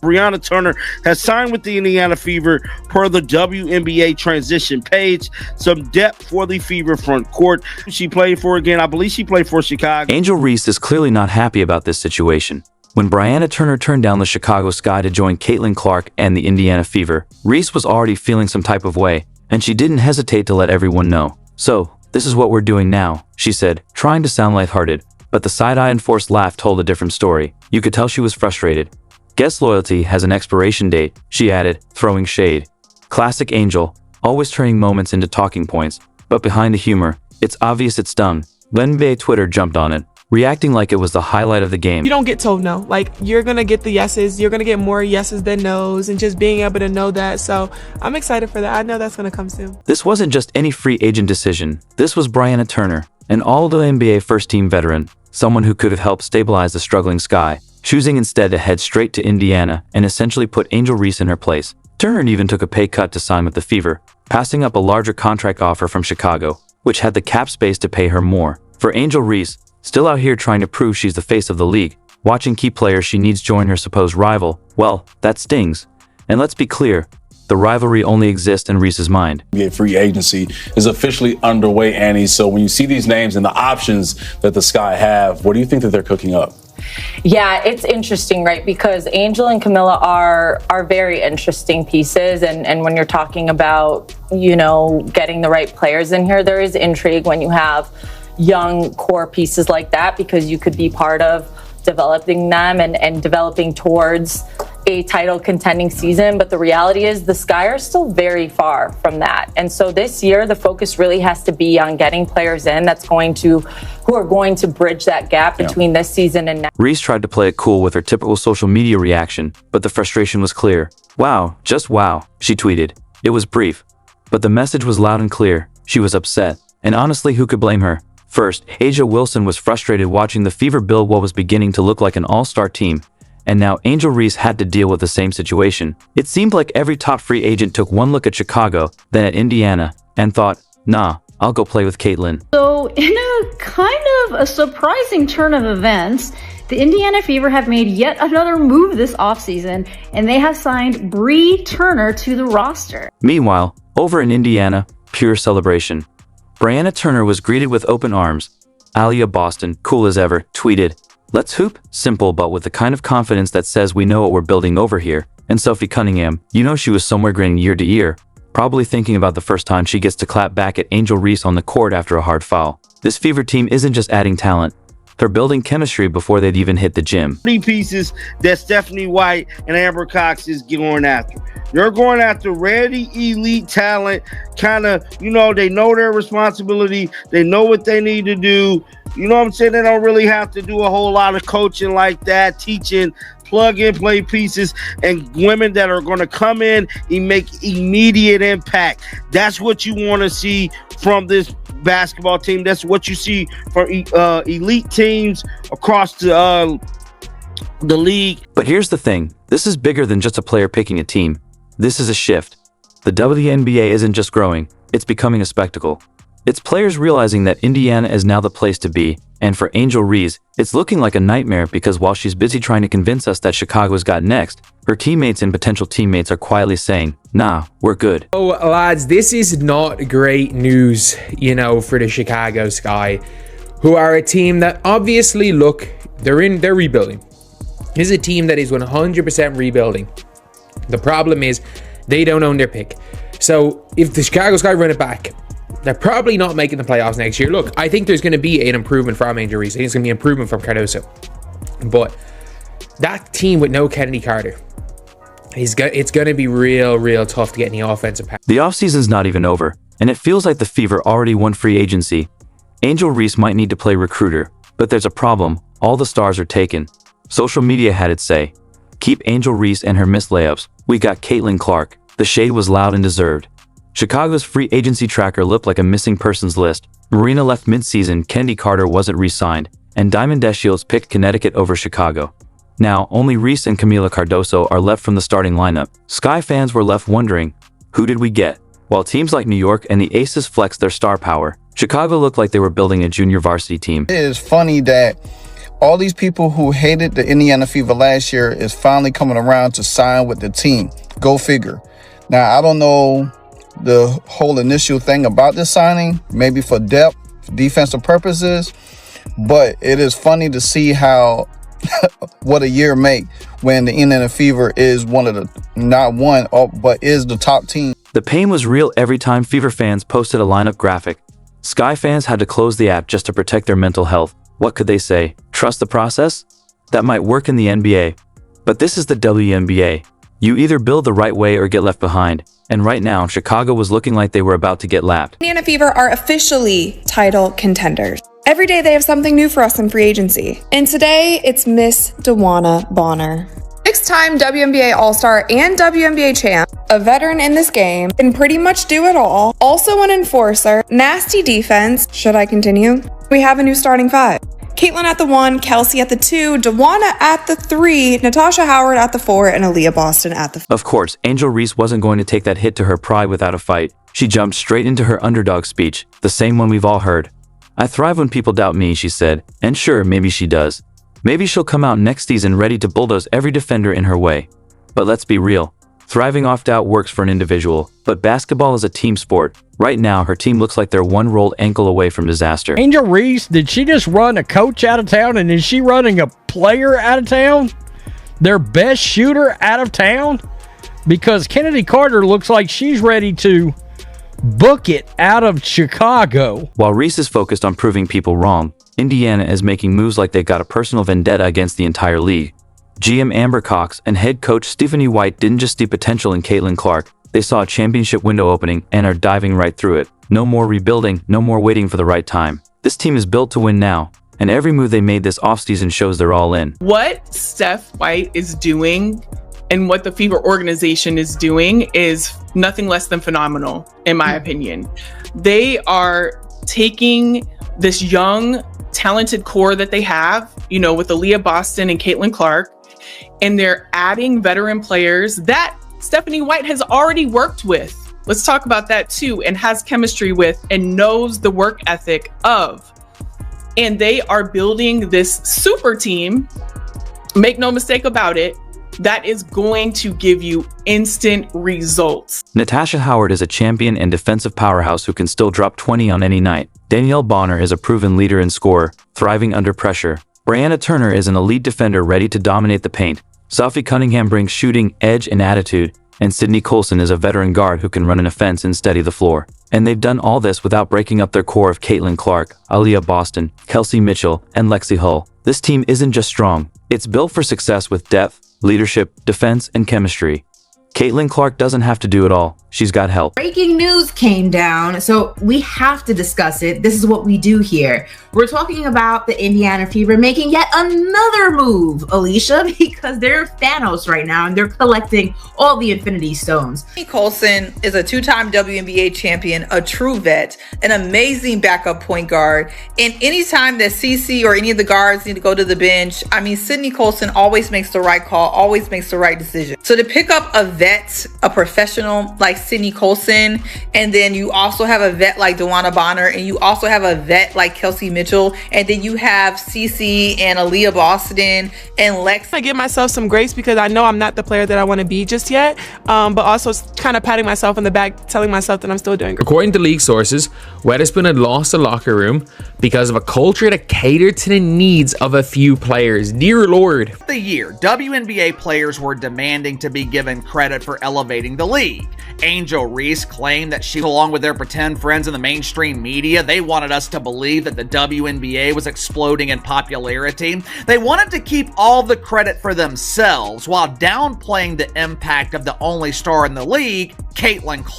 Brianna Turner has signed with the Indiana Fever per the WNBA transition page. Some depth for the Fever front court. She played for, again, I believe she played for Chicago. Angel Reese is clearly not happy about this situation. When Brianna Turner turned down the Chicago Sky to join Caitlin Clark and the Indiana Fever, Reese was already feeling some type of way, and she didn't hesitate to let everyone know. "So, this is what we're doing now," she said, trying to sound lighthearted. But the side-eye and forced laugh told a different story. You could tell she was frustrated. "Guest loyalty has an expiration date," she added, throwing shade. Classic Angel, always turning moments into talking points. But behind the humor, it's obvious it stung. WNBA Twitter jumped on it, reacting like it was the highlight of the game. You don't get told no. Like, you're going to get the yeses. You're going to get more yeses than nos, and just being able to know that. So I'm excited for that. I know that's going to come soon. This wasn't just any free agent decision. This was Brianna Turner, an all-WNBA first-team veteran, someone who could have helped stabilize the struggling Sky, choosing instead to head straight to Indiana and essentially put Angel Reese in her place. Turner even took a pay cut to sign with the Fever, passing up a larger contract offer from Chicago, which had the cap space to pay her more. For Angel Reese, still out here trying to prove she's the face of the league, watching key players she needs join her supposed rival, well, that stings. And let's be clear, the rivalry only exists in Reese's mind. NBA free agency is officially underway, Annie. So when you see these names and the options that the Sky have, what do you think that they're cooking up? Yeah, it's interesting, right? Because Angel and Camilla are very interesting pieces. And when you're talking about, getting the right players in here, there is intrigue when you have young core pieces like that, because you could be part of developing them and developing towards a title contending season. But the reality is the Sky are still very far from that. And so this year, the focus really has to be on getting players in who are going to bridge that gap between this season and next. Reese tried to play it cool with her typical social media reaction, but the frustration was clear. "Wow, just wow," she tweeted. It was brief, but the message was loud and clear. She was upset, and honestly, who could blame her? First, A'ja Wilson was frustrated watching the Fever build what was beginning to look like an all-star team, and now Angel Reese had to deal with the same situation. It seemed like every top free agent took one look at Chicago, then at Indiana, and thought, "Nah, I'll go play with Caitlin." So, in a kind of a surprising turn of events, the Indiana Fever have made yet another move this offseason, and they have signed Bree Turner to the roster. Meanwhile, over in Indiana, pure celebration. Brianna Turner was greeted with open arms. Alia Boston, cool as ever, tweeted, "Let's hoop." Simple, but with the kind of confidence that says we know what we're building over here. And Sophie Cunningham, she was somewhere grinning ear to ear, probably thinking about the first time she gets to clap back at Angel Reese on the court after a hard foul. This Fever team isn't just adding talent. They're building chemistry before they'd even hit the gym. 3 pieces that Stephanie White and Amber Cox is going after. You're going after ready elite talent, kind of, they know their responsibility. They know what they need to do. You know what I'm saying? They don't really have to do a whole lot of coaching like that, teaching, plug and play pieces, and women that are going to come in and make immediate impact. That's what you want to see from this basketball team. That's what you see from elite teams across the league. But here's the thing. This is bigger than just a player picking a team. This is a shift. The WNBA isn't just growing. It's becoming a spectacle. It's players realizing that Indiana is now the place to be. And for Angel Reese, it's looking like a nightmare because while she's busy trying to convince us that Chicago's got next, her teammates and potential teammates are quietly saying, "Nah, we're good." Oh, lads, this is not great news, for the Chicago Sky, who are a team that obviously, they're rebuilding. This is a team that is 100% rebuilding. The problem is they don't own their pick. So if the Chicago Sky run it back, they're probably not making the playoffs next year. Look, I think there's going to be an improvement from Angel Reese. I think it's going to be an improvement from Cardoso. But that team with no Kennedy Carter, it's going to be real tough to get any offensive power. The offseason's not even over, and it feels like the Fever already won free agency. Angel Reese might need to play recruiter, but there's a problem. All the stars are taken. Social media had its say. Keep Angel Reese and her missed layups. We got Caitlin Clark. The shade was loud and deserved. Chicago's free agency tracker looked like a missing persons list. Marina left mid-season, Kennedy Carter wasn't re-signed, and Diamond Deshields picked Connecticut over Chicago. Now, only Reese and Camila Cardoso are left from the starting lineup. Sky fans were left wondering, who did we get? While teams like New York and the Aces flexed their star power, Chicago looked like they were building a junior varsity team. It is funny that all these people who hated the Indiana Fever last year is finally coming around to sign with the team. Go figure. Now, I don't know the whole initial thing about this signing, maybe for depth, for defensive purposes, but it is funny to see how what a year make when the Indiana Fever is one of the, not one, but is the top team. The pain was real every time Fever fans posted a lineup graphic. Sky fans had to close the app just to protect their mental health. What could they say? Trust the process? That might work in the NBA. But this is the WNBA. You either build the right way or get left behind. And right now, Chicago was looking like they were about to get lapped. Indiana Fever are officially title contenders. Every day they have something new for us in free agency. And today, it's Miss DeWanna Bonner. Six-time WNBA All-Star and WNBA champ, a veteran in this game, can pretty much do it all. Also an enforcer, nasty defense. Should I continue? We have a new starting five. Caitlin at the 1, Kelsey at the 2, DeWanna at the 3, Natasha Howard at the 4, and Aaliyah Boston at the 5. Of course, Angel Reese wasn't going to take that hit to her pride without a fight. She jumped straight into her underdog speech, the same one we've all heard. I thrive when people doubt me, she said, and sure, maybe she does. Maybe she'll come out next season ready to bulldoze every defender in her way. But let's be real. Thriving off doubt works for an individual, but basketball is a team sport. Right now, her team looks like they're one rolled ankle away from disaster. Angel Reese, did she just run a coach out of town, and is she running a player out of town? Their best shooter out of town? Because Kennedy Carter looks like she's ready to book it out of Chicago. While Reese is focused on proving people wrong, Indiana is making moves like they got a personal vendetta against the entire league. GM Amber Cox and head coach Stephanie White didn't just see potential in Caitlin Clark, they saw a championship window opening and are diving right through it. No more rebuilding, no more waiting for the right time. This team is built to win now, and every move they made this offseason shows they're all in. What Steph White is doing and what the Fever organization is doing is nothing less than phenomenal, in my opinion. They are taking this young, talented core that they have, you know, with Aaliyah Boston and Caitlin Clark, and they're adding veteran players that Stephanie White has already worked with. Let's talk about that too, and has chemistry with and knows the work ethic of. And they are building this super team, make no mistake about it, that is going to give you instant results. Natasha Howard is a champion and defensive powerhouse who can still drop 20 on any night. Danielle Bonner is a proven leader and scorer, thriving under pressure. Brianna Turner is an elite defender ready to dominate the paint. Sophie Cunningham brings shooting, edge, and attitude. And Sydney Colson is a veteran guard who can run an offense and steady the floor. And they've done all this without breaking up their core of Caitlin Clark, Aaliyah Boston, Kelsey Mitchell, and Lexi Hull. This team isn't just strong. It's built for success with depth, leadership, defense, and chemistry. Caitlin Clark doesn't have to do it all. She's got help. Breaking news came down, so we have to discuss it. This is what we do here. We're talking about the Indiana Fever making yet another move, Alicia, because they're Thanos right now and they're collecting all the Infinity Stones. Colson is a two-time WNBA champion, a true vet, an amazing backup point guard. And anytime that CC or any of the guards need to go to the bench, I mean, Sydney Colson always makes the right call, always makes the right decision. So to pick up a vet, a professional like Sydney Colson, and then you also have a vet like DeWanna Bonner, and you also have a vet like Kelsey Mitchell, and then you have CC and Aaliyah Boston and Lex. I give myself some grace because I know I'm not the player that I want to be just yet, but also kind of patting myself in the back, telling myself that I'm still doing good. According to league sources, Weatherspoon had lost the locker room because of a culture that catered to the needs of a few players. Dear Lord. The year, WNBA players were demanding to be given credit for elevating the league. Angel Reese claimed that she, along with their pretend friends in the mainstream media, they wanted us to believe that the WNBA was exploding in popularity. They wanted to keep all the credit for themselves while downplaying the impact of the only star in the league, Caitlin Clark.